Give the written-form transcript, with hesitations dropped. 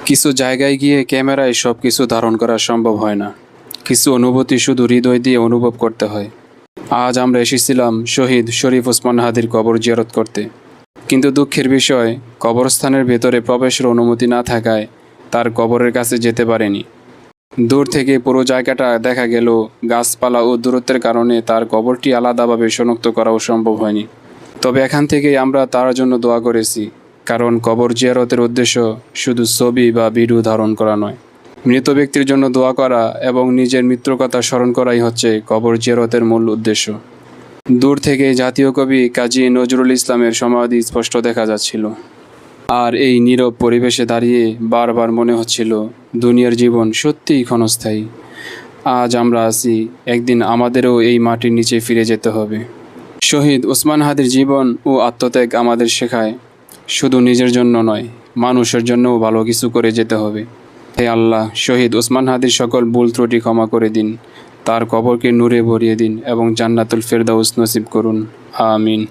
কিছু জায়গায় গিয়ে ক্যামেরায় সব কিছু ধারণ করা সম্ভব হয় না। কিছু অনুভূতি শুধু হৃদয় দিয়ে অনুভব করতে হয়। আজ আমরা এসেছিলাম শহীদ শরীফ ওসমান হাদির কবর জিয়ারত করতে, কিন্তু দুঃখের বিষয় কবরস্থানের ভেতরে প্রবেশের অনুমতি না থাকায় তার কবরের কাছে যেতে পারেনি। দূর থেকে পুরো জায়গাটা দেখা গেল, গাছপালা ও দূরত্বের কারণে তার কবরটি আলাদাভাবে শনাক্ত করাও সম্ভব হয়নি। তবে এখান থেকেই আমরা তার জন্য দোয়া করেছি, কারণ কবর জিয়ারতের উদ্দেশ্য শুধু ছবি বা ভিডিও ধারণ করা নয়। মৃত ব্যক্তির জন্য দোয়া করা এবং নিজের মৃত্যুর কথা স্মরণ করাই হচ্ছে কবর জিয়ারতের মূল উদ্দেশ্য। দূর থেকে জাতীয় কবি কাজী নজরুল ইসলামের সমাধি স্পষ্ট দেখা যাচ্ছিল। আর এই নীরব পরিবেশে দাঁড়িয়ে বারবার মনে হচ্ছিল দুনিয়ার জীবন সত্যিই ক্ষণস্থায়ী। আজ আমরা আছি, একদিন আমাদেরও এই মাটির নিচে ফিরে যেতে হবে। শহীদ ওসমান হাদির জীবন ও আত্মত্যাগ আমাদের শেখায় শুধু নিজের জন্য নয়, মানুষের জন্যও ভালো কিছু করে যেতে হবে। হে আল্লাহ, শহীদ ওসমান হাদির সকল ভুল ত্রুটি ক্ষমা করে দিন, তার কবরকে নূরে ভরিয়ে দিন এবং জান্নাতুল ফেরদাউস নসিব করুন। আমিন।